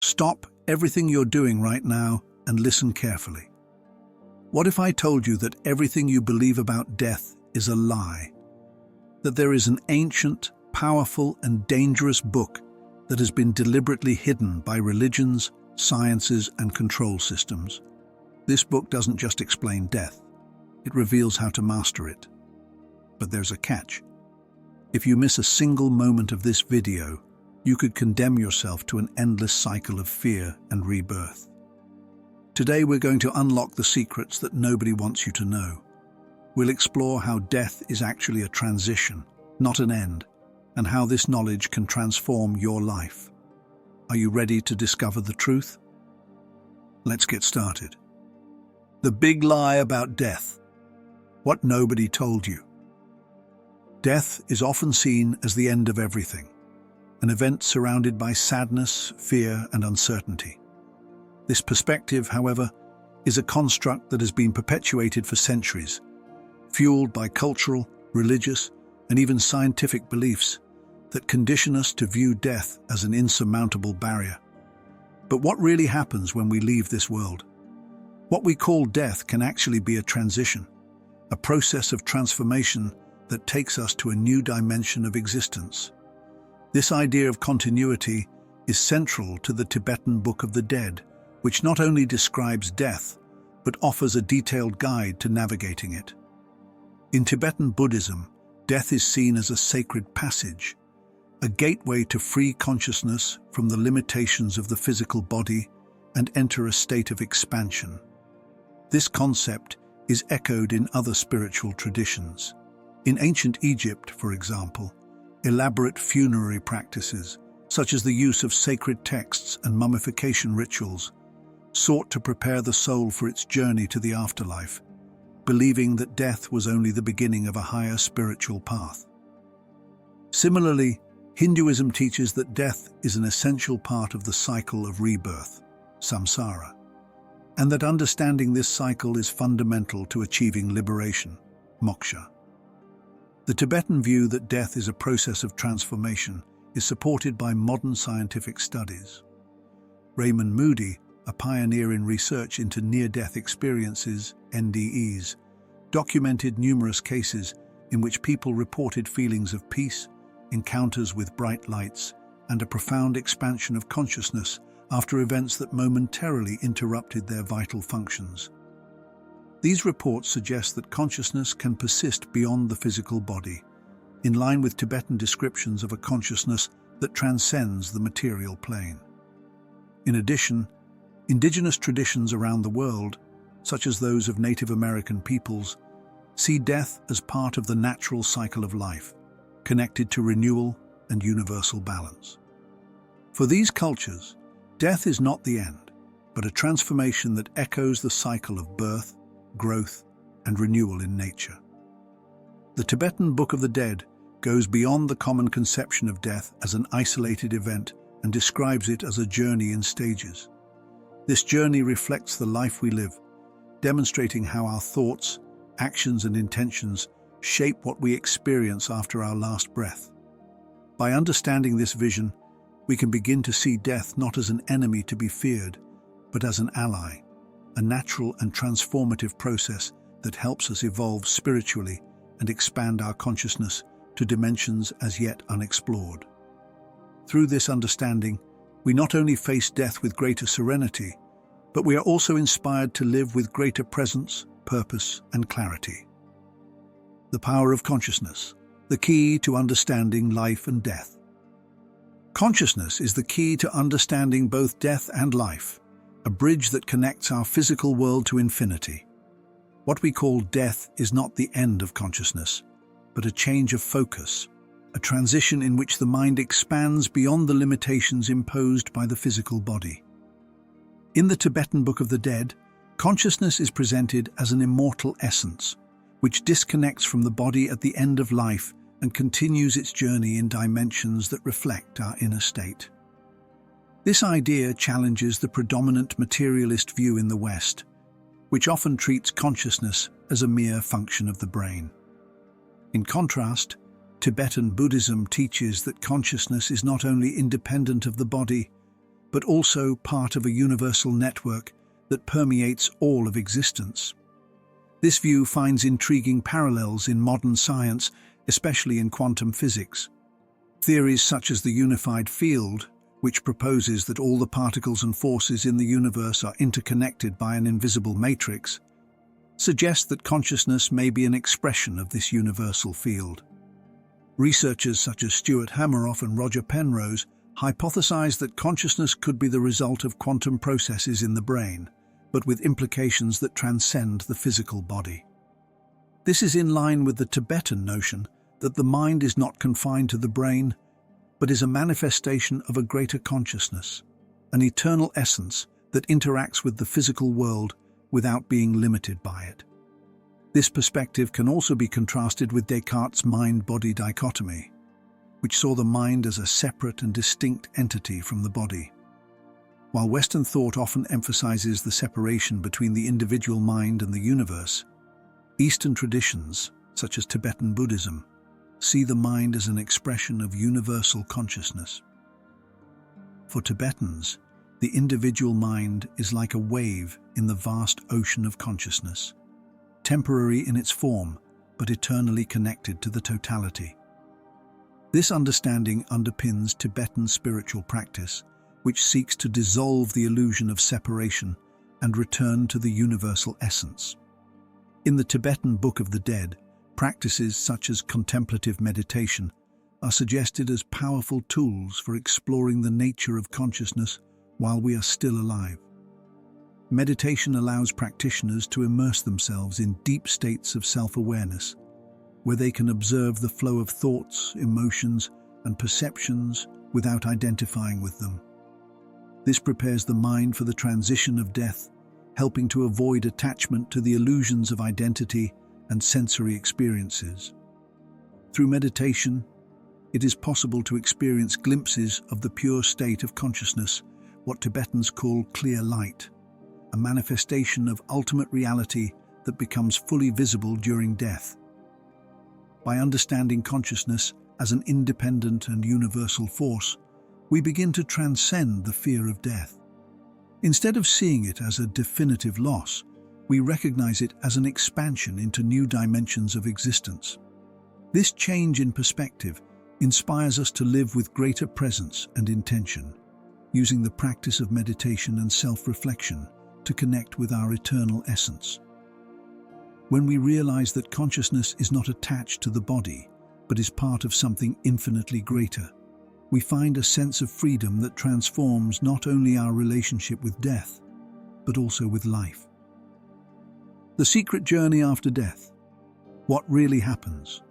Stop everything you're doing right now and listen carefully. What if I told you that everything you believe about death is a lie? That there is an ancient, powerful, and dangerous book that has been deliberately hidden by religions, sciences, and control systems. This book doesn't just explain death, it reveals how to master it. But there's a catch. If you miss a single moment of this video, you could condemn yourself to an endless cycle of fear and rebirth. Today we're going to unlock the secrets that nobody wants you to know. We'll explore how death is actually a transition, not an end, and how this knowledge can transform your life. Are you ready to discover the truth? Let's get started. The big lie about death. What nobody told you. Death is often seen as the end of everything, an event surrounded by sadness, fear, and uncertainty. This perspective, however, is a construct that has been perpetuated for centuries, fueled by cultural, religious, and even scientific beliefs that condition us to view death as an insurmountable barrier. But what really happens when we leave this world? What we call death can actually be a transition, a process of transformation that takes us to a new dimension of existence. This idea of continuity is central to the Tibetan Book of the Dead, which not only describes death, but offers a detailed guide to navigating it. In Tibetan Buddhism, death is seen as a sacred passage, a gateway to free consciousness from the limitations of the physical body and enter a state of expansion. This concept is echoed in other spiritual traditions. In ancient Egypt, for example, elaborate funerary practices, such as the use of sacred texts and mummification rituals, sought to prepare the soul for its journey to the afterlife, believing that death was only the beginning of a higher spiritual path. Similarly, Hinduism teaches that death is an essential part of the cycle of rebirth, samsara, and that understanding this cycle is fundamental to achieving liberation, moksha. The Tibetan view that death is a process of transformation is supported by modern scientific studies. Raymond Moody, a pioneer in research into near-death experiences, NDEs, documented numerous cases in which people reported feelings of peace, encounters with bright lights, and a profound expansion of consciousness after events that momentarily interrupted their vital functions. These reports suggest that consciousness can persist beyond the physical body, in line with Tibetan descriptions of a consciousness that transcends the material plane. In addition, indigenous traditions around the world, such as those of Native American peoples, see death as part of the natural cycle of life, connected to renewal and universal balance. For these cultures, death is not the end, but a transformation that echoes the cycle of birth, growth, and renewal in nature. The Tibetan Book of the Dead goes beyond the common conception of death as an isolated event and describes it as a journey in stages. This journey reflects the life we live, demonstrating how our thoughts, actions, and intentions shape what we experience after our last breath. By understanding this vision, we can begin to see death not as an enemy to be feared, but as an ally, a natural and transformative process that helps us evolve spiritually and expand our consciousness to dimensions as yet unexplored. Through this understanding, we not only face death with greater serenity, but we are also inspired to live with greater presence, purpose, and clarity. The power of consciousness, the key to understanding life and death. Consciousness is the key to understanding both death and life, a bridge that connects our physical world to infinity. What we call death is not the end of consciousness, but a change of focus, a transition in which the mind expands beyond the limitations imposed by the physical body. In the Tibetan Book of the Dead, consciousness is presented as an immortal essence, which disconnects from the body at the end of life and continues its journey in dimensions that reflect our inner state. This idea challenges the predominant materialist view in the West, which often treats consciousness as a mere function of the brain. In contrast, Tibetan Buddhism teaches that consciousness is not only independent of the body, but also part of a universal network that permeates all of existence. This view finds intriguing parallels in modern science, especially in quantum physics. Theories such as the unified field, which proposes that all the particles and forces in the universe are interconnected by an invisible matrix, suggest that consciousness may be an expression of this universal field. Researchers such as Stuart Hameroff and Roger Penrose hypothesize that consciousness could be the result of quantum processes in the brain, but with implications that transcend the physical body. This is in line with the Tibetan notion that the mind is not confined to the brain, but is a manifestation of a greater consciousness, an eternal essence that interacts with the physical world without being limited by it. This perspective can also be contrasted with Descartes' mind-body dichotomy, which saw the mind as a separate and distinct entity from the body. While Western thought often emphasizes the separation between the individual mind and the universe, Eastern traditions, such as Tibetan Buddhism, see the mind as an expression of universal consciousness. For Tibetans, the individual mind is like a wave in the vast ocean of consciousness, temporary in its form, but eternally connected to the totality. This understanding underpins Tibetan spiritual practice, which seeks to dissolve the illusion of separation and return to the universal essence. In the Tibetan Book of the Dead, practices such as contemplative meditation are suggested as powerful tools for exploring the nature of consciousness while we are still alive. Meditation allows practitioners to immerse themselves in deep states of self-awareness, where they can observe the flow of thoughts, emotions, and perceptions without identifying with them. This prepares the mind for the transition of death, helping to avoid attachment to the illusions of identity and sensory experiences. Through meditation, it is possible to experience glimpses of the pure state of consciousness, what Tibetans call clear light, a manifestation of ultimate reality that becomes fully visible during death. By understanding consciousness as an independent and universal force, we begin to transcend the fear of death. Instead of seeing it as a definitive loss, we recognize it as an expansion into new dimensions of existence. This change in perspective inspires us to live with greater presence and intention, using the practice of meditation and self-reflection to connect with our eternal essence. When we realize that consciousness is not attached to the body, but is part of something infinitely greater, we find a sense of freedom that transforms not only our relationship with death, but also with life. The secret journey after death. What really happens?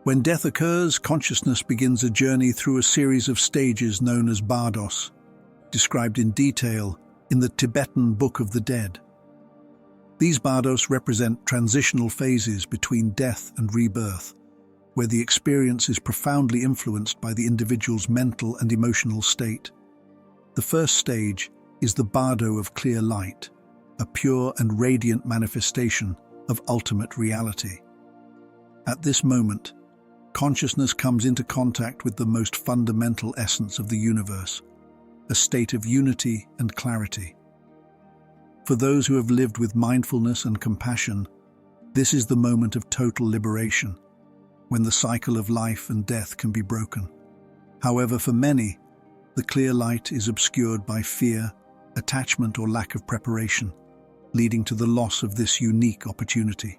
When death occurs, consciousness begins a journey through a series of stages known as bardos, described in detail in the Tibetan Book of the Dead. These bardos represent transitional phases between death and rebirth, where the experience is profoundly influenced by the individual's mental and emotional state. The first stage is the bardo of clear light, a pure and radiant manifestation of ultimate reality. At this moment, consciousness comes into contact with the most fundamental essence of the universe, a state of unity and clarity. For those who have lived with mindfulness and compassion, this is the moment of total liberation, when the cycle of life and death can be broken. However, for many, the clear light is obscured by fear, attachment, or lack of preparation, leading to the loss of this unique opportunity.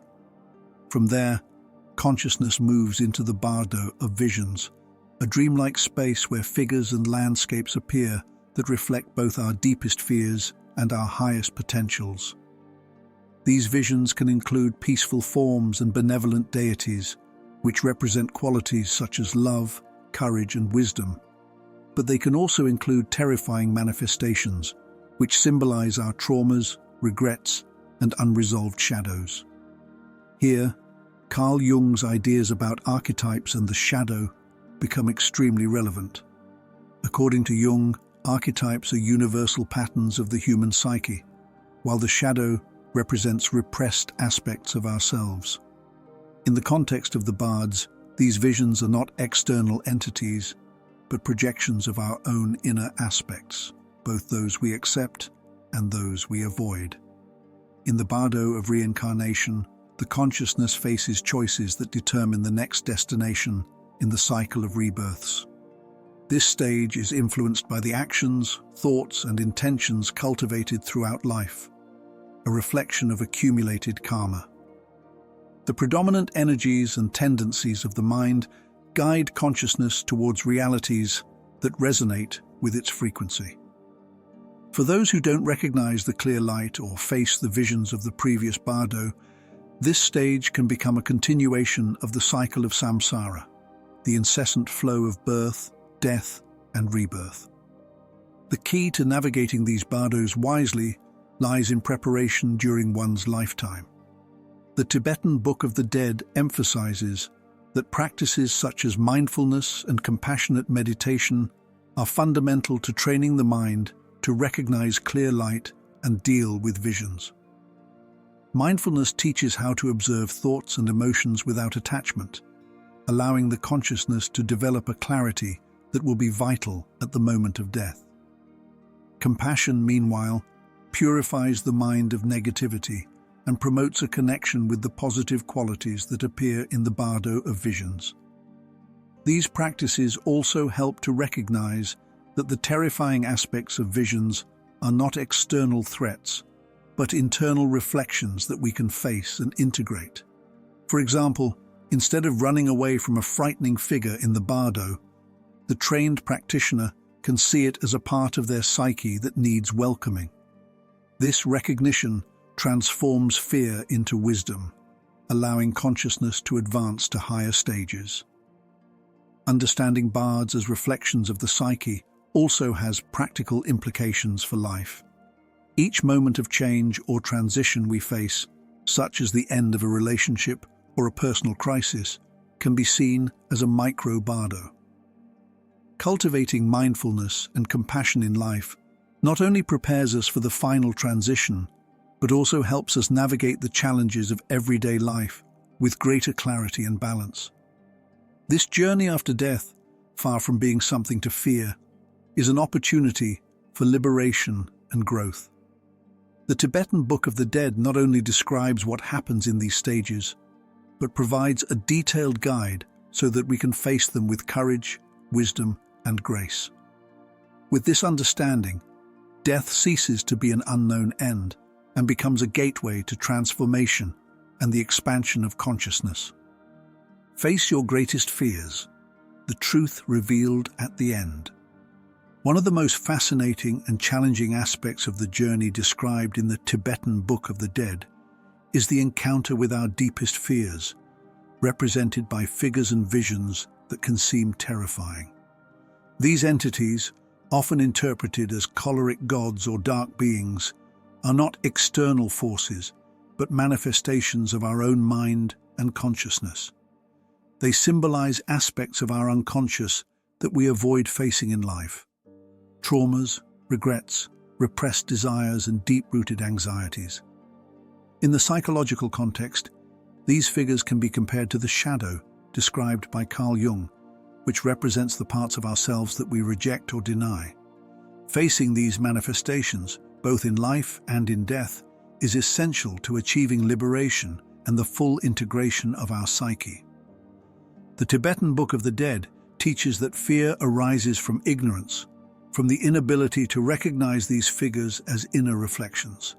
From there, consciousness moves into the bardo of visions, a dreamlike space where figures and landscapes appear that reflect both our deepest fears and our highest potentials. These visions can include peaceful forms and benevolent deities, which represent qualities such as love, courage, and wisdom. But they can also include terrifying manifestations, which symbolize our traumas, regrets, and unresolved shadows. Here, Carl Jung's ideas about archetypes and the shadow become extremely relevant. According to Jung, archetypes are universal patterns of the human psyche, while the shadow represents repressed aspects of ourselves. In the context of the bards, these visions are not external entities, but projections of our own inner aspects, both those we accept and those we avoid. In the bardo of reincarnation, the consciousness faces choices that determine the next destination in the cycle of rebirths. This stage is influenced by the actions, thoughts, and intentions cultivated throughout life, a reflection of accumulated karma. The predominant energies and tendencies of the mind guide consciousness towards realities that resonate with its frequency. For those who don't recognize the clear light or face the visions of the previous bardo, this stage can become a continuation of the cycle of samsara, the incessant flow of birth, death, and rebirth. The key to navigating these bardos wisely lies in preparation during one's lifetime. The Tibetan Book of the Dead emphasizes that practices such as mindfulness and compassionate meditation are fundamental to training the mind to recognize clear light and deal with visions. Mindfulness teaches how to observe thoughts and emotions without attachment, allowing the consciousness to develop a clarity that will be vital at the moment of death. Compassion, meanwhile, purifies the mind of negativity and promotes a connection with the positive qualities that appear in the bardo of visions. These practices also help to recognize that the terrifying aspects of visions are not external threats, but internal reflections that we can face and integrate. For example, instead of running away from a frightening figure in the bardo, the trained practitioner can see it as a part of their psyche that needs welcoming. This recognition transforms fear into wisdom, allowing consciousness to advance to higher stages. Understanding bards as reflections of the psyche also has practical implications for life. Each moment of change or transition we face, such as the end of a relationship or a personal crisis, can be seen as a micro-bardo. Cultivating mindfulness and compassion in life not only prepares us for the final transition, but also helps us navigate the challenges of everyday life with greater clarity and balance. This journey after death, far from being something to fear, is an opportunity for liberation and growth. The Tibetan Book of the Dead not only describes what happens in these stages, but provides a detailed guide so that we can face them with courage, wisdom, and grace. With this understanding, death ceases to be an unknown end and becomes a gateway to transformation and the expansion of consciousness. Face your greatest fears, the truth revealed at the end. One of the most fascinating and challenging aspects of the journey described in the Tibetan Book of the Dead is the encounter with our deepest fears, represented by figures and visions that can seem terrifying. These entities, often interpreted as choleric gods or dark beings, are not external forces, but manifestations of our own mind and consciousness. They symbolize aspects of our unconscious that we avoid facing in life: traumas, regrets, repressed desires, and deep-rooted anxieties. In the psychological context, these figures can be compared to the shadow described by Carl Jung, which represents the parts of ourselves that we reject or deny. Facing these manifestations, both in life and in death, is essential to achieving liberation and the full integration of our psyche. The Tibetan Book of the Dead teaches that fear arises from ignorance, from the inability to recognize these figures as inner reflections.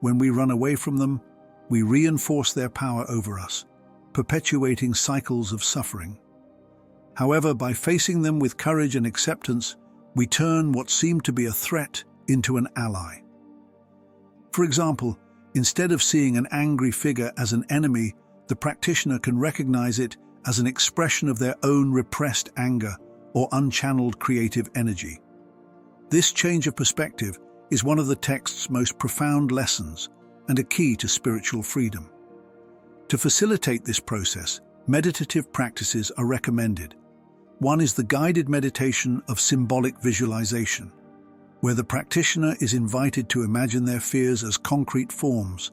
When we run away from them, we reinforce their power over us, perpetuating cycles of suffering. However, by facing them with courage and acceptance, we turn what seemed to be a threat into an ally. For example, instead of seeing an angry figure as an enemy, the practitioner can recognize it as an expression of their own repressed anger or unchanneled creative energy. This change of perspective is one of the text's most profound lessons and a key to spiritual freedom. To facilitate this process, meditative practices are recommended. One is the guided meditation of symbolic visualization, where the practitioner is invited to imagine their fears as concrete forms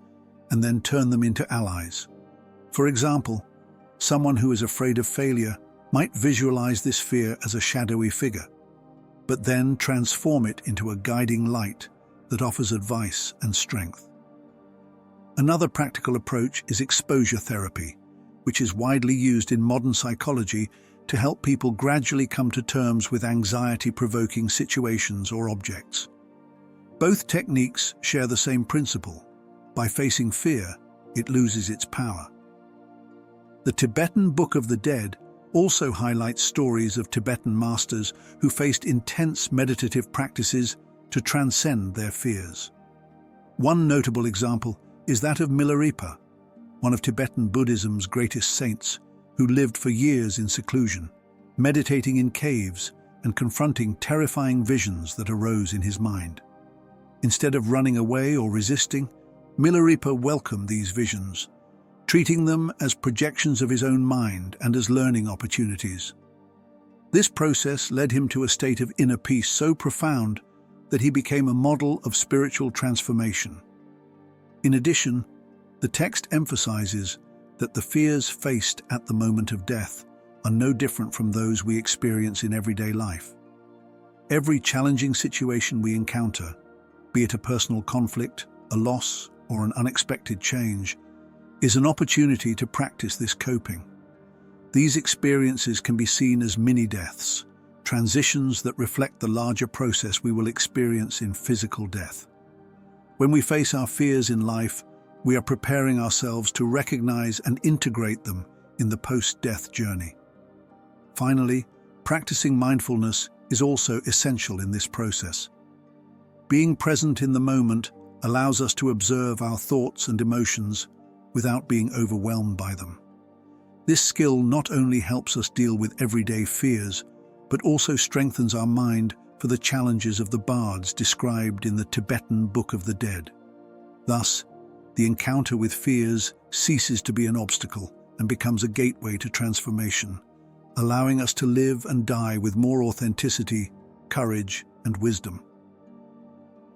and then turn them into allies. For example, someone who is afraid of failure might visualize this fear as a shadowy figure, but then transform it into a guiding light that offers advice and strength. Another practical approach is exposure therapy, which is widely used in modern psychology to help people gradually come to terms with anxiety-provoking situations or objects. Both techniques share the same principle. By facing fear, it loses its power. The Tibetan Book of the Dead also highlights stories of Tibetan masters who faced intense meditative practices to transcend their fears. One notable example is that of Milarepa, one of Tibetan Buddhism's greatest saints, who lived for years in seclusion, meditating in caves and confronting terrifying visions that arose in his mind. Instead of running away or resisting, Milarepa welcomed these visions, treating them as projections of his own mind and as learning opportunities. This process led him to a state of inner peace so profound that he became a model of spiritual transformation. In addition, the text emphasizes that the fears faced at the moment of death are no different from those we experience in everyday life. Every challenging situation we encounter, be it a personal conflict, a loss, or an unexpected change, is an opportunity to practice this coping. These experiences can be seen as mini-deaths, transitions that reflect the larger process we will experience in physical death. When we face our fears in life, we are preparing ourselves to recognize and integrate them in the post-death journey. Finally, practicing mindfulness is also essential in this process. Being present in the moment allows us to observe our thoughts and emotions without being overwhelmed by them. This skill not only helps us deal with everyday fears, but also strengthens our mind for the challenges of the bards described in the Tibetan Book of the Dead. Thus, the encounter with fears ceases to be an obstacle and becomes a gateway to transformation, allowing us to live and die with more authenticity, courage, and wisdom.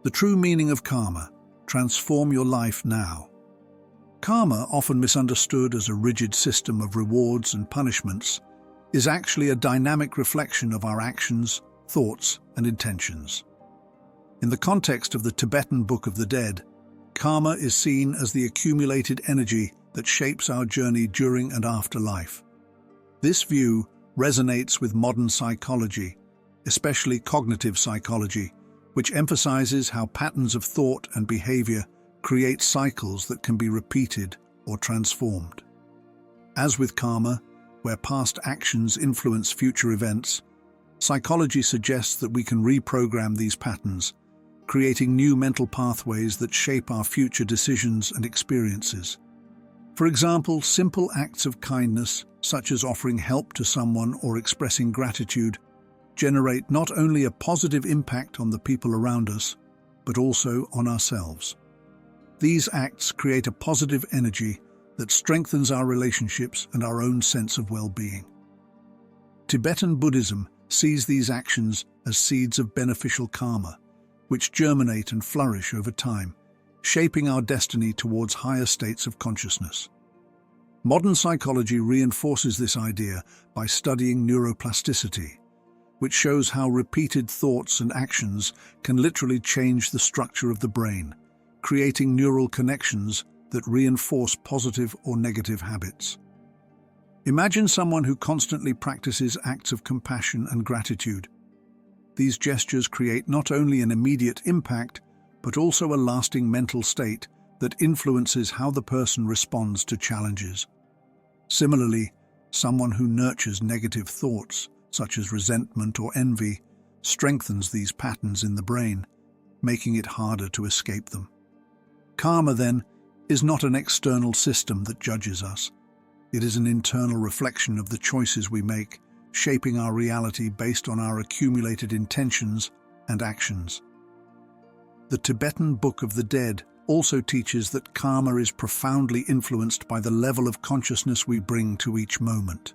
The true meaning of karma: transform your life now. Karma, often misunderstood as a rigid system of rewards and punishments, is actually a dynamic reflection of our actions, thoughts, and intentions. In the context of the Tibetan Book of the Dead, karma is seen as the accumulated energy that shapes our journey during and after life. This view resonates with modern psychology, especially cognitive psychology, which emphasizes how patterns of thought and behavior create cycles that can be repeated or transformed. As with karma, where past actions influence future events, psychology suggests that we can reprogram these patterns, creating new mental pathways that shape our future decisions and experiences. For example, simple acts of kindness, such as offering help to someone or expressing gratitude, generate not only a positive impact on the people around us, but also on ourselves. These acts create a positive energy that strengthens our relationships and our own sense of well-being. Tibetan Buddhism sees these actions as seeds of beneficial karma, which germinate and flourish over time, shaping our destiny towards higher states of consciousness. Modern psychology reinforces this idea by studying neuroplasticity, which shows how repeated thoughts and actions can literally change the structure of the brain, creating neural connections that reinforce positive or negative habits. Imagine someone who constantly practices acts of compassion and gratitude. These gestures create not only an immediate impact, but also a lasting mental state that influences how the person responds to challenges. Similarly, someone who nurtures negative thoughts, such as resentment or envy, strengthens these patterns in the brain, making it harder to escape them. Karma, then, is not an external system that judges us. It is an internal reflection of the choices we make, shaping our reality based on our accumulated intentions and actions. The Tibetan Book of the Dead also teaches that karma is profoundly influenced by the level of consciousness we bring to each moment.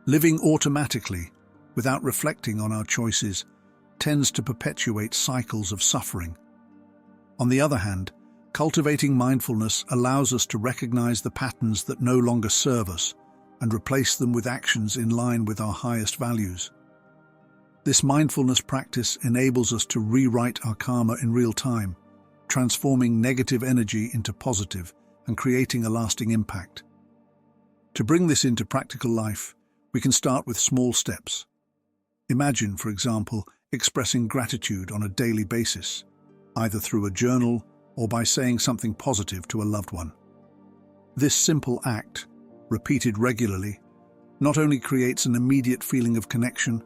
Living automatically, without reflecting on our choices, tends to perpetuate cycles of suffering. On the other hand, cultivating mindfulness allows us to recognize the patterns that no longer serve us and replace them with actions in line with our highest values. This mindfulness practice enables us to rewrite our karma in real time, transforming negative energy into positive and creating a lasting impact. To bring this into practical life, we can start with small steps. Imagine, for example, expressing gratitude on a daily basis, either through a journal or by saying something positive to a loved one. This simple act, repeated regularly, not only creates an immediate feeling of connection,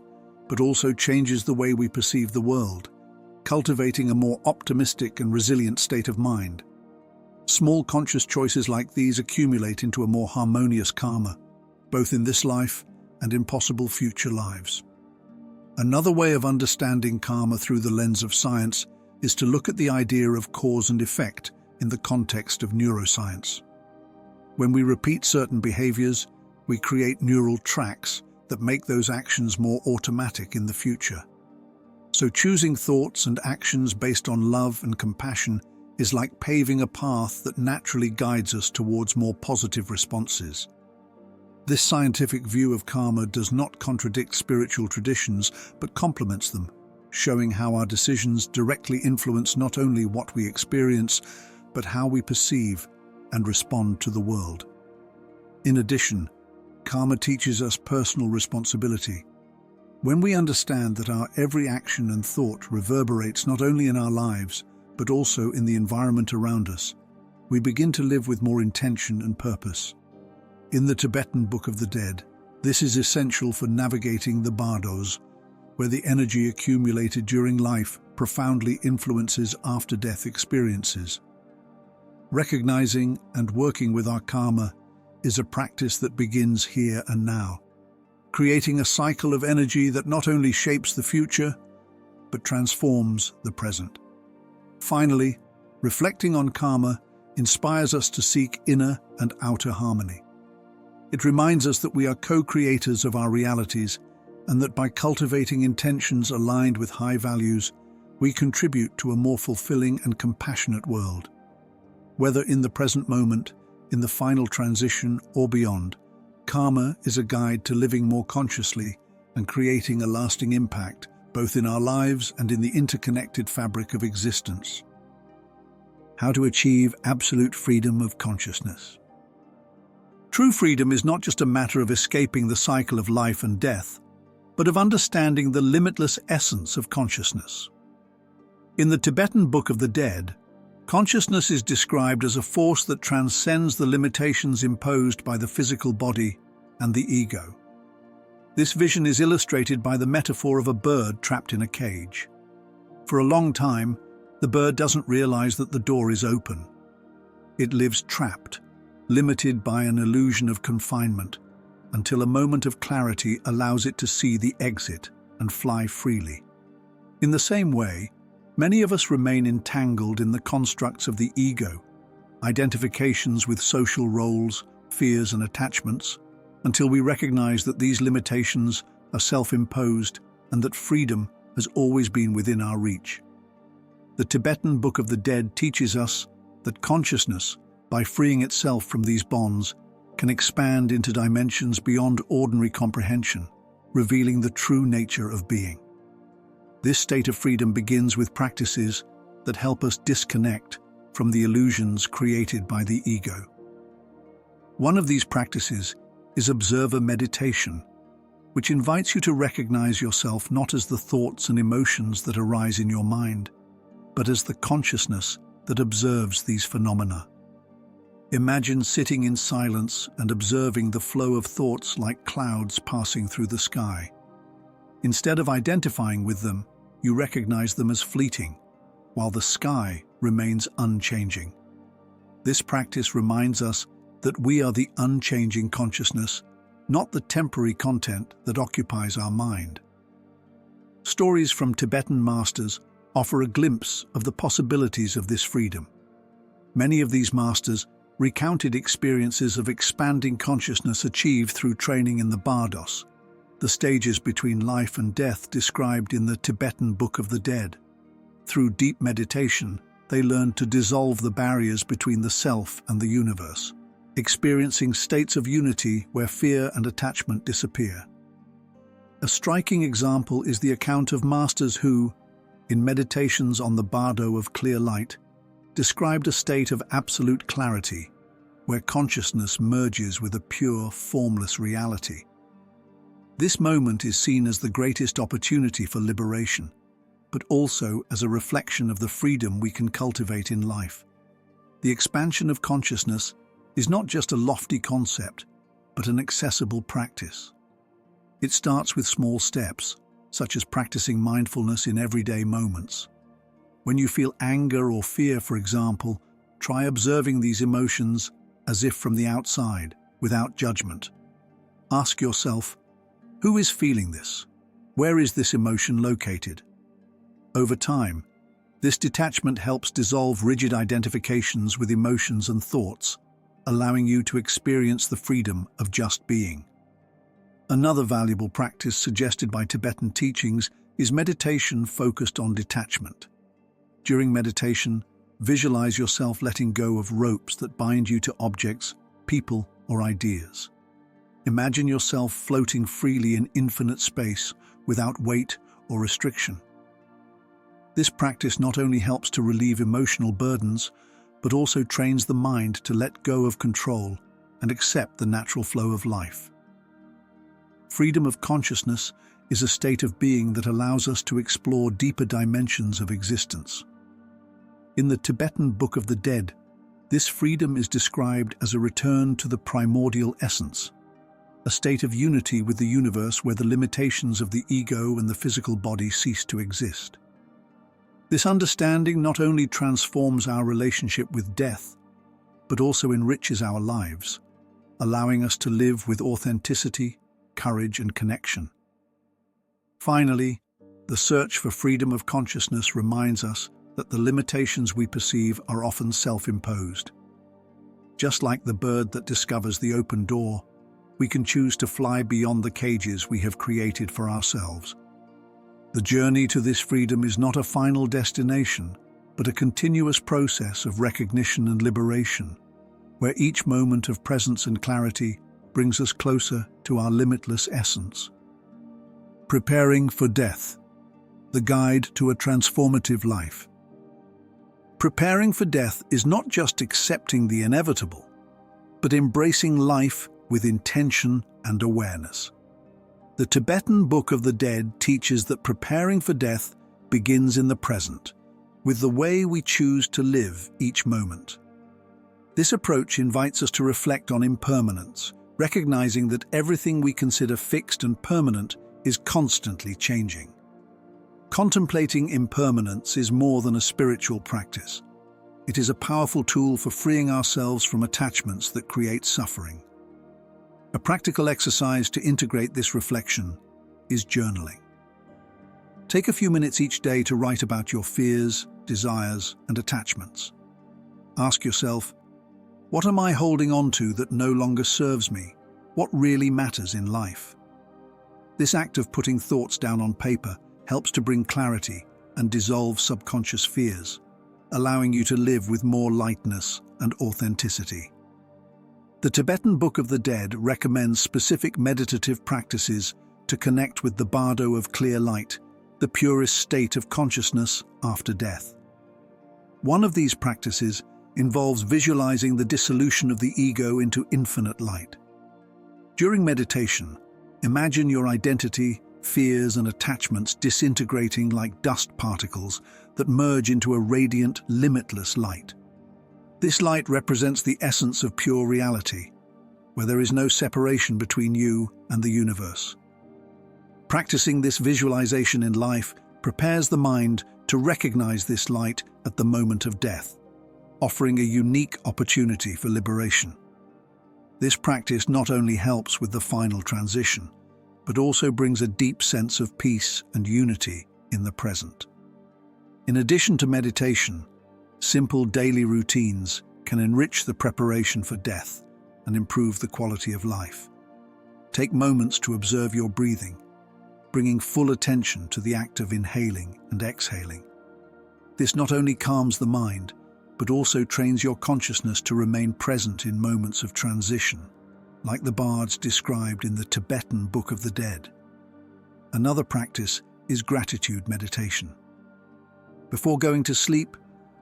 but also changes the way we perceive the world, cultivating a more optimistic and resilient state of mind. Small conscious choices like these accumulate into a more harmonious karma, both in this life and in possible future lives. Another way of understanding karma through the lens of science is to look at the idea of cause and effect in the context of neuroscience. When we repeat certain behaviors, we create neural tracks that make those actions more automatic in the future. So choosing thoughts and actions based on love and compassion is like paving a path that naturally guides us towards more positive responses. This scientific view of karma does not contradict spiritual traditions, but complements them, showing how our decisions directly influence not only what we experience, but how we perceive and respond to the world. In addition, karma teaches us personal responsibility. When we understand that our every action and thought reverberates not only in our lives, but also in the environment around us, we begin to live with more intention and purpose. In the Tibetan Book of the Dead, this is essential for navigating the bardos, where the energy accumulated during life profoundly influences after-death experiences. Recognizing and working with our karma is a practice that begins here and now, creating a cycle of energy that not only shapes the future, but transforms the present. Finally, reflecting on karma inspires us to seek inner and outer harmony. It reminds us that we are co-creators of our realities and that by cultivating intentions aligned with high values, we contribute to a more fulfilling and compassionate world. Whether in the present moment, in the final transition, or beyond, karma is a guide to living more consciously and creating a lasting impact both in our lives and in the interconnected fabric of existence. How to achieve absolute freedom of consciousness. True freedom is not just a matter of escaping the cycle of life and death, but of understanding the limitless essence of consciousness. In the Tibetan Book of the Dead, consciousness is described as a force that transcends the limitations imposed by the physical body and the ego. This vision is illustrated by the metaphor of a bird trapped in a cage. For a long time, the bird doesn't realize that the door is open. It lives trapped, limited by an illusion of confinement, until a moment of clarity allows it to see the exit and fly freely. In the same way, many of us remain entangled in the constructs of the ego, identifications with social roles, fears and attachments, until we recognize that these limitations are self-imposed and that freedom has always been within our reach. The Tibetan Book of the Dead teaches us that consciousness, by freeing itself from these bonds, can expand into dimensions beyond ordinary comprehension, revealing the true nature of being. This state of freedom begins with practices that help us disconnect from the illusions created by the ego. One of these practices is observer meditation, which invites you to recognize yourself not as the thoughts and emotions that arise in your mind, but as the consciousness that observes these phenomena. Imagine sitting in silence and observing the flow of thoughts like clouds passing through the sky. Instead of identifying with them, you recognize them as fleeting, while the sky remains unchanging. This practice reminds us that we are the unchanging consciousness, not the temporary content that occupies our mind. Stories from Tibetan masters offer a glimpse of the possibilities of this freedom. Many of these masters recounted experiences of expanding consciousness achieved through training in the bardos, the stages between life and death described in the Tibetan Book of the Dead. Through deep meditation, they learned to dissolve the barriers between the self and the universe, experiencing states of unity where fear and attachment disappear. A striking example is the account of masters who, in Meditations on the Bardo of Clear Light, described a state of absolute clarity where consciousness merges with a pure, formless reality. This moment is seen as the greatest opportunity for liberation, but also as a reflection of the freedom we can cultivate in life. The expansion of consciousness is not just a lofty concept, but an accessible practice. It starts with small steps, such as practicing mindfulness in everyday moments. When you feel anger or fear, for example, try observing these emotions as if from the outside, without judgment. Ask yourself, who is feeling this? Where is this emotion located? Over time, this detachment helps dissolve rigid identifications with emotions and thoughts, allowing you to experience the freedom of just being. Another valuable practice suggested by Tibetan teachings is meditation focused on detachment. During meditation, visualize yourself letting go of ropes that bind you to objects, people, or ideas. Imagine yourself floating freely in infinite space without weight or restriction. This practice not only helps to relieve emotional burdens, but also trains the mind to let go of control and accept the natural flow of life. Freedom of consciousness is a state of being that allows us to explore deeper dimensions of existence. In the Tibetan Book of the Dead, this freedom is described as a return to the primordial essence, a state of unity with the universe where the limitations of the ego and the physical body cease to exist. This understanding not only transforms our relationship with death, but also enriches our lives, allowing us to live with authenticity, courage, and connection. Finally, the search for freedom of consciousness reminds us that the limitations we perceive are often self-imposed. Just like the bird that discovers the open door, we can choose to fly beyond the cages we have created for ourselves. The journey to this freedom is not a final destination, but a continuous process of recognition and liberation, where each moment of presence and clarity brings us closer to our limitless essence. Preparing for Death, the guide to a transformative life. Preparing for death is not just accepting the inevitable, but embracing life with intention and awareness. The Tibetan Book of the Dead teaches that preparing for death begins in the present, with the way we choose to live each moment. This approach invites us to reflect on impermanence, recognizing that everything we consider fixed and permanent is constantly changing. Contemplating impermanence is more than a spiritual practice. It is a powerful tool for freeing ourselves from attachments that create suffering. A practical exercise to integrate this reflection is journaling. Take a few minutes each day to write about your fears, desires, and attachments. Ask yourself, what am I holding on to that no longer serves me? What really matters in life? This act of putting thoughts down on paper helps to bring clarity and dissolve subconscious fears, allowing you to live with more lightness and authenticity. The Tibetan Book of the Dead recommends specific meditative practices to connect with the Bardo of Clear Light, the purest state of consciousness after death. One of these practices involves visualizing the dissolution of the ego into infinite light. During meditation, imagine your identity, fears, and attachments disintegrating like dust particles that merge into a radiant, limitless light. This light represents the essence of pure reality, where there is no separation between you and the universe. Practicing this visualization in life prepares the mind to recognize this light at the moment of death, offering a unique opportunity for liberation. This practice not only helps with the final transition, but also brings a deep sense of peace and unity in the present. In addition to meditation, simple daily routines can enrich the preparation for death and improve the quality of life. Take moments to observe your breathing, bringing full attention to the act of inhaling and exhaling. This not only calms the mind, but also trains your consciousness to remain present in moments of transition, like the bards described in the Tibetan Book of the Dead. Another practice is gratitude meditation. Before going to sleep,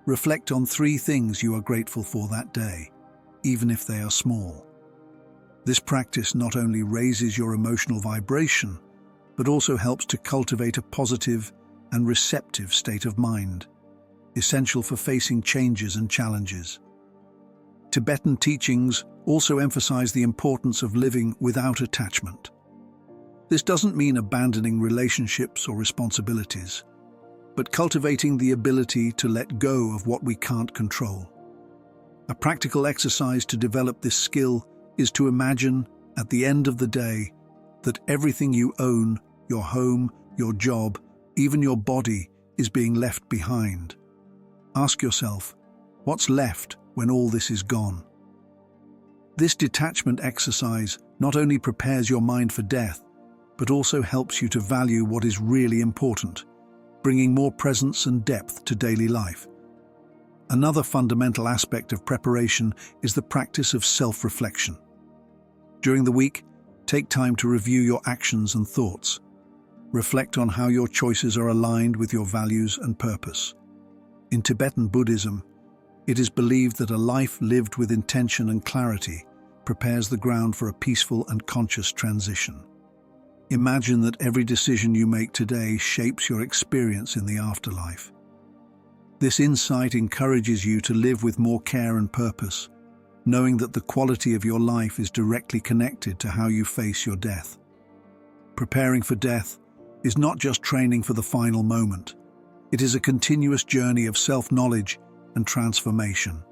reflect on 3 things you are grateful for that day, even if they are small. This practice not only raises your emotional vibration, but also helps to cultivate a positive and receptive state of mind, essential for facing changes and challenges. Tibetan teachings also emphasize the importance of living without attachment. This doesn't mean abandoning relationships or responsibilities, but cultivating the ability to let go of what we can't control. A practical exercise to develop this skill is to imagine, at the end of the day, that everything you own, your home, your job, even your body, is being left behind. Ask yourself, what's left when all this is gone? This detachment exercise not only prepares your mind for death, but also helps you to value what is really important, bringing more presence and depth to daily life. Another fundamental aspect of preparation is the practice of self-reflection. During the week, take time to review your actions and thoughts. Reflect on how your choices are aligned with your values and purpose. In Tibetan Buddhism, it is believed that a life lived with intention and clarity prepares the ground for a peaceful and conscious transition. Imagine that every decision you make today shapes your experience in the afterlife. This insight encourages you to live with more care and purpose, knowing that the quality of your life is directly connected to how you face your death. Preparing for death is not just training for the final moment. It is a continuous journey of self-knowledge and transformation.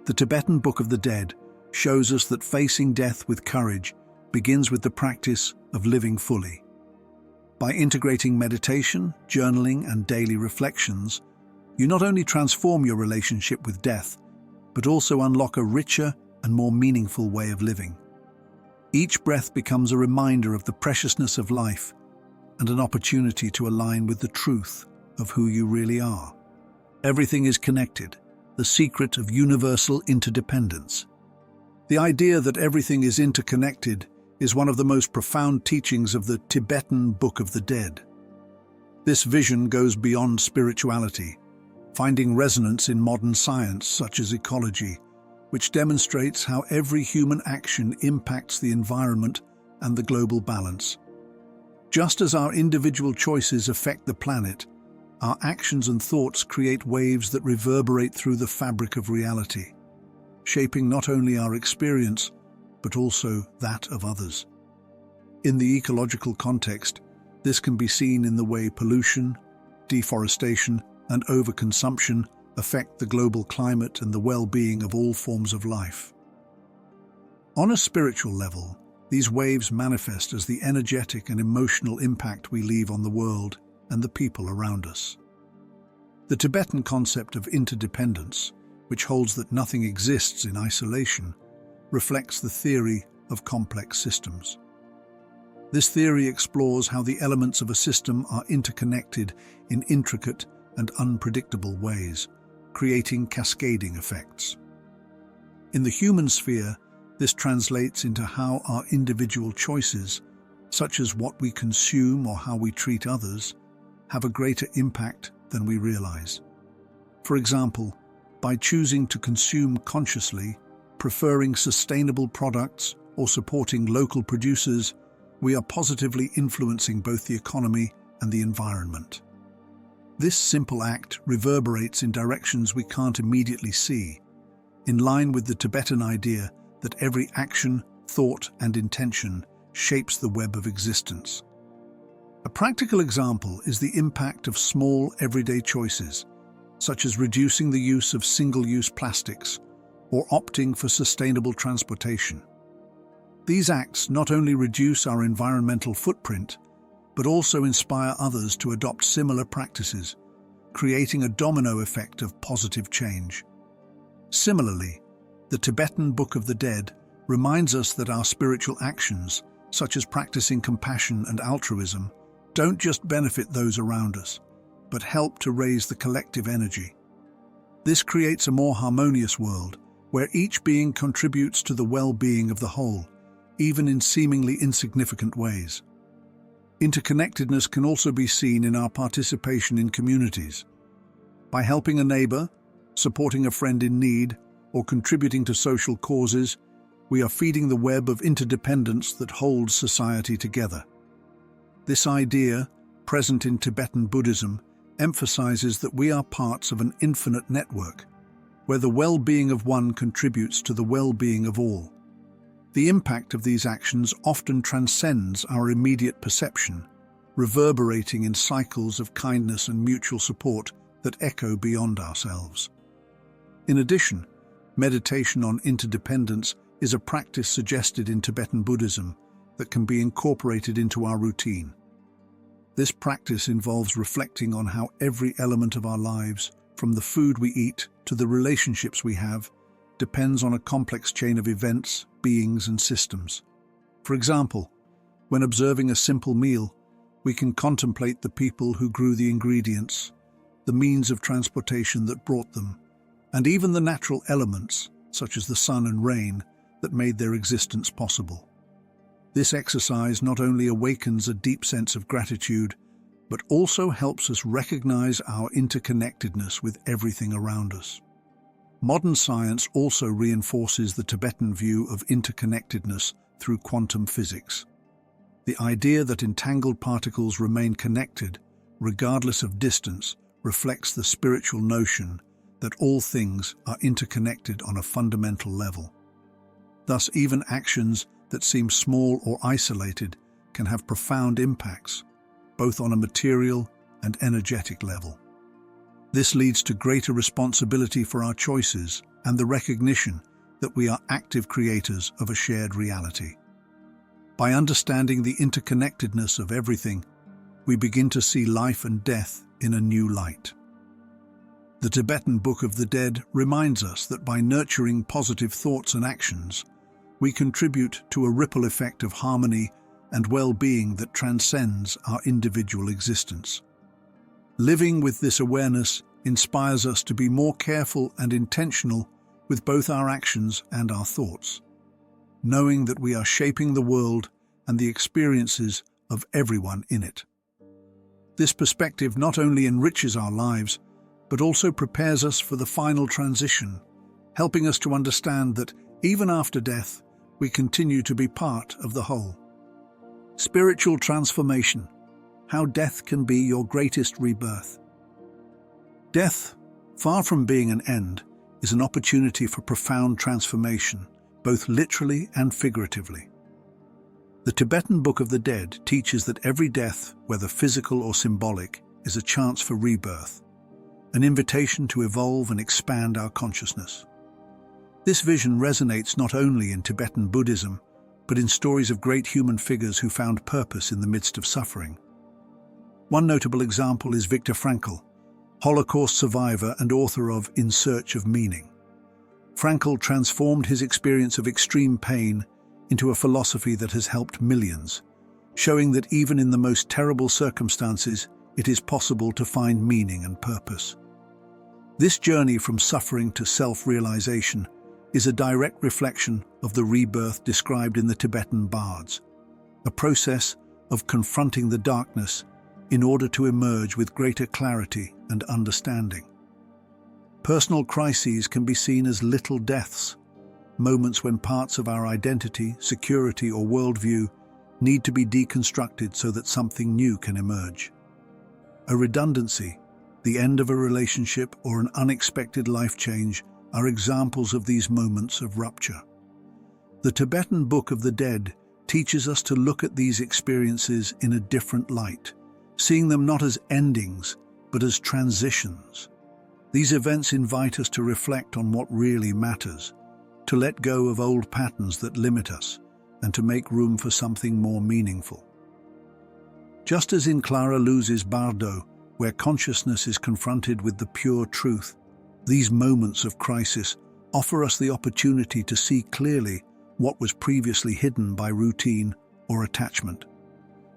The Tibetan Book of the Dead shows us that facing death with courage begins with the practice of living fully. By integrating meditation, journaling, and daily reflections, you not only transform your relationship with death, but also unlock a richer and more meaningful way of living. Each breath becomes a reminder of the preciousness of life and an opportunity to align with the truth of who you really are. Everything is connected, the secret of universal interdependence. The idea that everything is interconnected is one of the most profound teachings of the Tibetan Book of the Dead. This vision goes beyond spirituality, finding resonance in modern science such as ecology, which demonstrates how every human action impacts the environment and the global balance. Just as our individual choices affect the planet, our actions and thoughts create waves that reverberate through the fabric of reality, shaping not only our experience, but also that of others. In the ecological context, this can be seen in the way pollution, deforestation, and overconsumption affect the global climate and the well-being of all forms of life. On a spiritual level, these waves manifest as the energetic and emotional impact we leave on the world and the people around us. The Tibetan concept of interdependence, which holds that nothing exists in isolation, reflects the theory of complex systems. This theory explores how the elements of a system are interconnected in intricate and unpredictable ways, creating cascading effects. In the human sphere, this translates into how our individual choices, such as what we consume or how we treat others, have a greater impact than we realize. For example, by choosing to consume consciously, preferring sustainable products, or supporting local producers, we are positively influencing both the economy and the environment. This simple act reverberates in directions we can't immediately see, in line with the Tibetan idea that every action, thought, and intention shapes the web of existence. A practical example is the impact of small, everyday choices, such as reducing the use of single-use plastics or opting for sustainable transportation. These acts not only reduce our environmental footprint, but also inspire others to adopt similar practices, creating a domino effect of positive change. Similarly, the Tibetan Book of the Dead reminds us that our spiritual actions, such as practicing compassion and altruism, don't just benefit those around us, but help to raise the collective energy. This creates a more harmonious world, where each being contributes to the well-being of the whole, even in seemingly insignificant ways. Interconnectedness can also be seen in our participation in communities. By helping a neighbor, supporting a friend in need, or contributing to social causes, we are feeding the web of interdependence that holds society together. This idea, present in Tibetan Buddhism, emphasizes that we are parts of an infinite network, where the well-being of one contributes to the well-being of all. The impact of these actions often transcends our immediate perception, reverberating in cycles of kindness and mutual support that echo beyond ourselves. In addition, meditation on interdependence is a practice suggested in Tibetan Buddhism that can be incorporated into our routine. This practice involves reflecting on how every element of our lives, from the food we eat to the relationships we have, depends on a complex chain of events, beings, and systems. For example, when observing a simple meal, we can contemplate the people who grew the ingredients, the means of transportation that brought them, and even the natural elements, such as the sun and rain, that made their existence possible. This exercise not only awakens a deep sense of gratitude, but also helps us recognize our interconnectedness with everything around us. Modern science also reinforces the Tibetan view of interconnectedness through quantum physics. The idea that entangled particles remain connected, regardless of distance, reflects the spiritual notion that all things are interconnected on a fundamental level. Thus, even actions that seem small or isolated can have profound impacts, both on a material and energetic level. This leads to greater responsibility for our choices and the recognition that we are active creators of a shared reality. By understanding the interconnectedness of everything, we begin to see life and death in a new light. The Tibetan Book of the Dead reminds us that by nurturing positive thoughts and actions, we contribute to a ripple effect of harmony and well-being that transcends our individual existence. Living with this awareness inspires us to be more careful and intentional with both our actions and our thoughts, knowing that we are shaping the world and the experiences of everyone in it. This perspective not only enriches our lives, but also prepares us for the final transition, helping us to understand that even after death, we continue to be part of the whole. Spiritual transformation. How death can be your greatest rebirth. Death, far from being an end, is an opportunity for profound transformation, both literally and figuratively. The Tibetan Book of the Dead teaches that every death, whether physical or symbolic, is a chance for rebirth, an invitation to evolve and expand our consciousness. This vision resonates not only in Tibetan Buddhism, but in stories of great human figures who found purpose in the midst of suffering. One notable example is Viktor Frankl, Holocaust survivor and author of In Search of Meaning. Frankl transformed his experience of extreme pain into a philosophy that has helped millions, showing that even in the most terrible circumstances, it is possible to find meaning and purpose. This journey from suffering to self-realization is a direct reflection of the rebirth described in the Tibetan bards, a process of confronting the darkness in order to emerge with greater clarity and understanding. Personal crises can be seen as little deaths, moments when parts of our identity, security, or worldview need to be deconstructed so that something new can emerge. A redundancy, the end of a relationship, or an unexpected life change are examples of these moments of rupture. The Tibetan Book of the Dead teaches us to look at these experiences in a different light, seeing them not as endings, but as transitions. These events invite us to reflect on what really matters, to let go of old patterns that limit us, and to make room for something more meaningful. Just as in Clara Luz's Bardo, where consciousness is confronted with the pure truth, these moments of crisis offer us the opportunity to see clearly what was previously hidden by routine or attachment,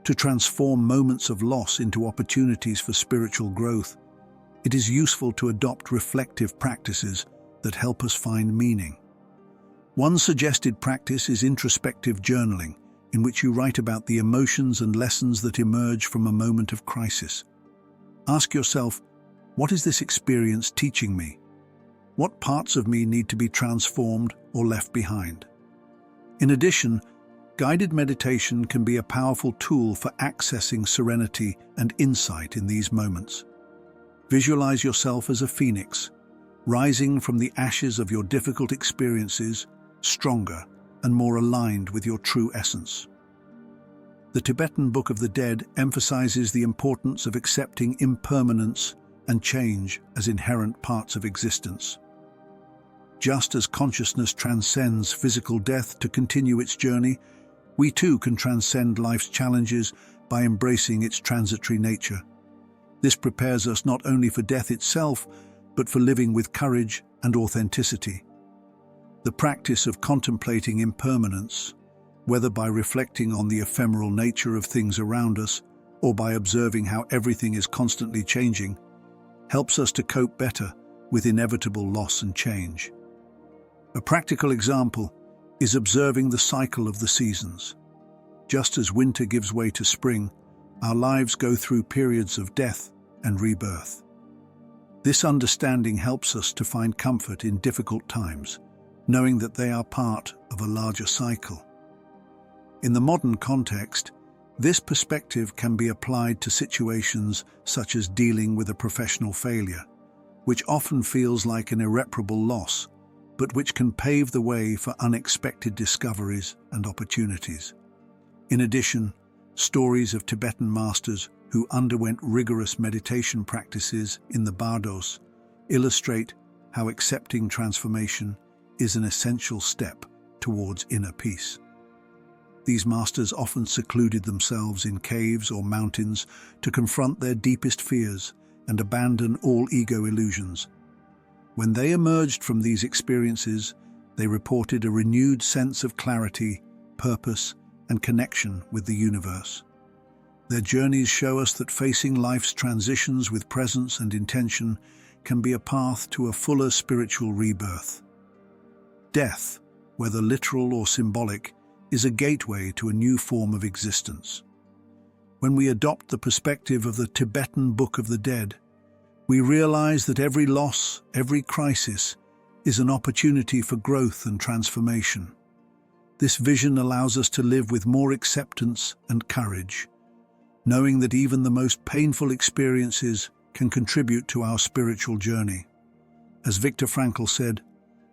to transform moments of loss into opportunities for spiritual growth, it is useful to adopt reflective practices that help us find meaning. One suggested practice is introspective journaling, in which you write about the emotions and lessons that emerge from a moment of crisis. Ask yourself, what is this experience teaching me? What parts of me need to be transformed or left behind? In addition, guided meditation can be a powerful tool for accessing serenity and insight in these moments. Visualize yourself as a phoenix, rising from the ashes of your difficult experiences, stronger and more aligned with your true essence. The Tibetan Book of the Dead emphasizes the importance of accepting impermanence and change as inherent parts of existence. Just as consciousness transcends physical death to continue its journey, we too can transcend life's challenges by embracing its transitory nature. This prepares us not only for death itself, but for living with courage and authenticity. The practice of contemplating impermanence, whether by reflecting on the ephemeral nature of things around us or by observing how everything is constantly changing, helps us to cope better with inevitable loss and change. A practical example is observing the cycle of the seasons. Just as winter gives way to spring, our lives go through periods of death and rebirth. This understanding helps us to find comfort in difficult times, knowing that they are part of a larger cycle. In the modern context, this perspective can be applied to situations such as dealing with a professional failure, which often feels like an irreparable loss, but which can pave the way for unexpected discoveries and opportunities. In addition, stories of Tibetan masters who underwent rigorous meditation practices in the Bardos illustrate how accepting transformation is an essential step towards inner peace. These masters often secluded themselves in caves or mountains to confront their deepest fears and abandon all ego illusions. When they emerged from these experiences, they reported a renewed sense of clarity, purpose, and connection with the universe. Their journeys show us that facing life's transitions with presence and intention can be a path to a fuller spiritual rebirth. Death, whether literal or symbolic, is a gateway to a new form of existence. When we adopt the perspective of the Tibetan Book of the Dead, we realize that every loss, every crisis, is an opportunity for growth and transformation. This vision allows us to live with more acceptance and courage, knowing that even the most painful experiences can contribute to our spiritual journey. As Viktor Frankl said,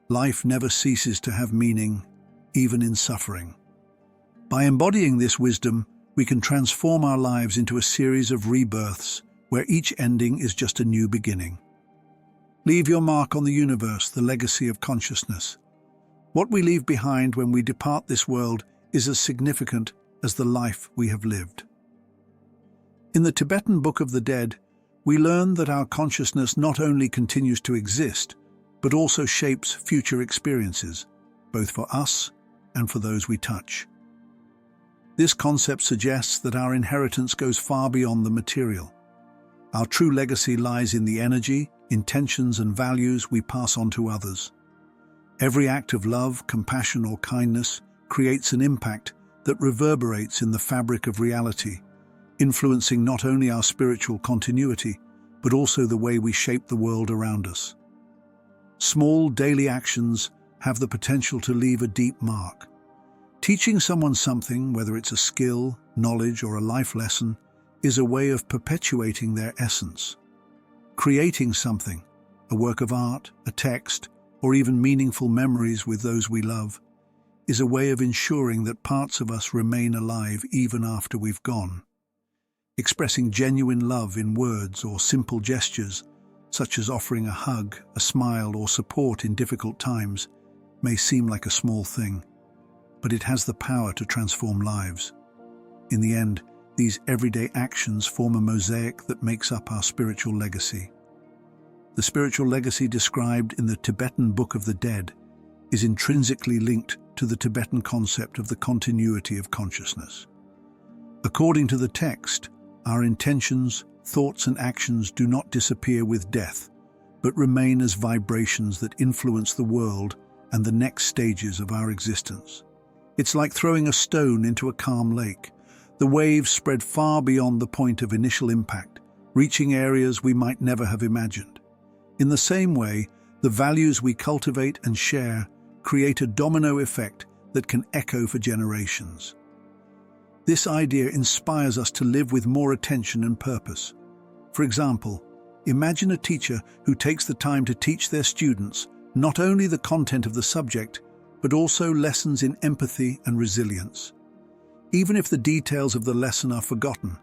life never ceases to have meaning, even in suffering. By embodying this wisdom, we can transform our lives into a series of rebirths where each ending is just a new beginning. Leave your mark on the universe, the legacy of consciousness. What we leave behind when we depart this world is as significant as the life we have lived. In the Tibetan Book of the Dead, we learn that our consciousness not only continues to exist, but also shapes future experiences, both for us and for those we touch. This concept suggests that our inheritance goes far beyond the material. Our true legacy lies in the energy, intentions, and values we pass on to others. Every act of love, compassion, or kindness creates an impact that reverberates in the fabric of reality, influencing not only our spiritual continuity, but also the way we shape the world around us. Small daily actions have the potential to leave a deep mark. Teaching someone something, whether it's a skill, knowledge, or a life lesson, is a way of perpetuating their essence. Creating something, a work of art, a text, or even meaningful memories with those we love, is a way of ensuring that parts of us remain alive even after we've gone. Expressing genuine love in words or simple gestures, such as offering a hug, a smile, or support in difficult times, may seem like a small thing, but it has the power to transform lives. In the end, these everyday actions form a mosaic that makes up our spiritual legacy. The spiritual legacy described in the Tibetan Book of the Dead is intrinsically linked to the Tibetan concept of the continuity of consciousness. According to the text, our intentions, thoughts and actions do not disappear with death, but remain as vibrations that influence the world and the next stages of our existence. It's like throwing a stone into a calm lake. The waves spread far beyond the point of initial impact, reaching areas we might never have imagined. In the same way, the values we cultivate and share create a domino effect that can echo for generations. This idea inspires us to live with more attention and purpose. For example, imagine a teacher who takes the time to teach their students not only the content of the subject, but also lessons in empathy and resilience. Even if the details of the lesson are forgotten,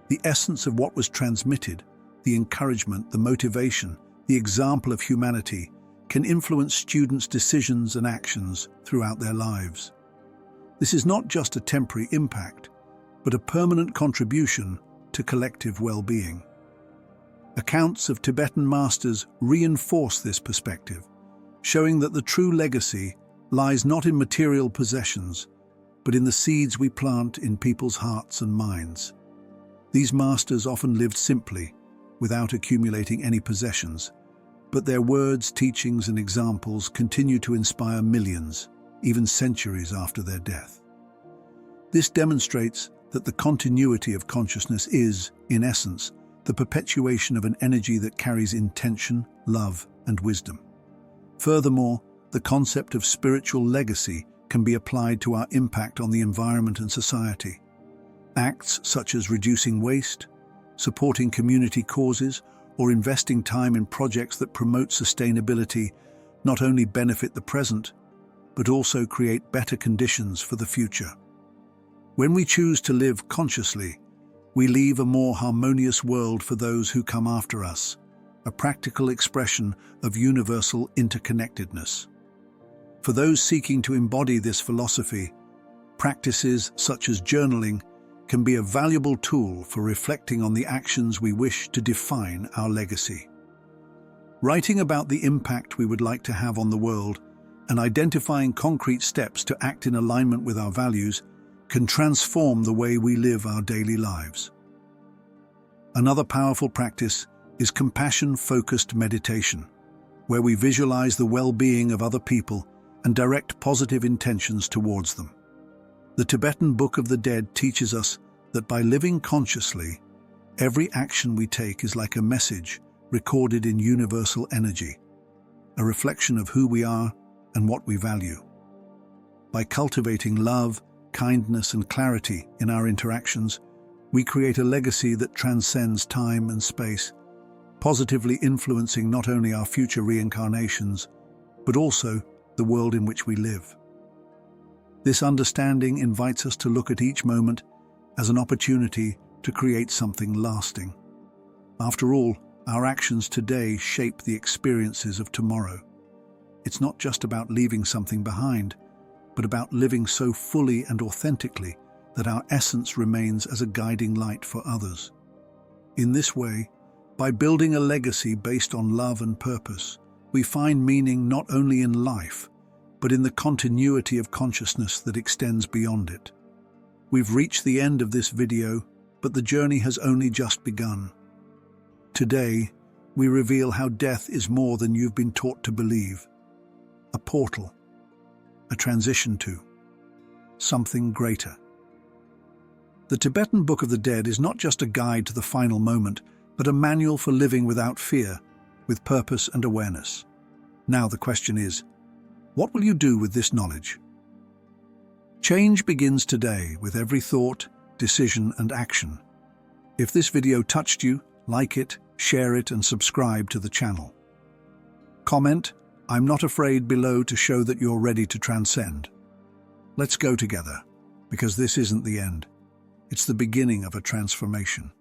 the essence of what was transmitted, the encouragement, the motivation, the example of humanity, can influence students' decisions and actions throughout their lives. This is not just a temporary impact, but a permanent contribution to collective well-being. Accounts of Tibetan masters reinforce this perspective, showing that the true legacy lies not in material possessions, but in the seeds we plant in people's hearts and minds. These masters often lived simply, without accumulating any possessions, but their words, teachings, and examples continue to inspire millions, even centuries after their death. This demonstrates that the continuity of consciousness is, in essence, the perpetuation of an energy that carries intention, love, and wisdom. Furthermore, the concept of spiritual legacy can be applied to our impact on the environment and society. Acts such as reducing waste, supporting community causes, or investing time in projects that promote sustainability not only benefit the present, but also create better conditions for the future. When we choose to live consciously, we leave a more harmonious world for those who come after us, a practical expression of universal interconnectedness. For those seeking to embody this philosophy, practices such as journaling can be a valuable tool for reflecting on the actions we wish to define our legacy. Writing about the impact we would like to have on the world and identifying concrete steps to act in alignment with our values can transform the way we live our daily lives. Another powerful practice is compassion-focused meditation, where we visualize the well-being of other people and direct positive intentions towards them. The Tibetan Book of the Dead teaches us that by living consciously, every action we take is like a message recorded in universal energy, a reflection of who we are and what we value. By cultivating love, kindness, and clarity in our interactions, we create a legacy that transcends time and space, positively influencing not only our future reincarnations, but also the world in which we live. This understanding invites us to look at each moment as an opportunity to create something lasting. After all, our actions today shape the experiences of tomorrow. It's not just about leaving something behind, but about living so fully and authentically that our essence remains as a guiding light for others. In this way, by building a legacy based on love and purpose, we find meaning not only in life, but in the continuity of consciousness that extends beyond it. We've reached the end of this video, but the journey has only just begun. Today, we reveal how death is more than you've been taught to believe. A portal, a transition to something greater. The Tibetan Book of the Dead is not just a guide to the final moment, but a manual for living without fear, with purpose and awareness. Now the question is, what will you do with this knowledge? Change begins today with every thought, decision, and action. If this video touched you, like it, share it, and subscribe to the channel. Comment, "I'm not afraid" below to show that you're ready to transcend. Let's go together, because this isn't the end. It's the beginning of a transformation.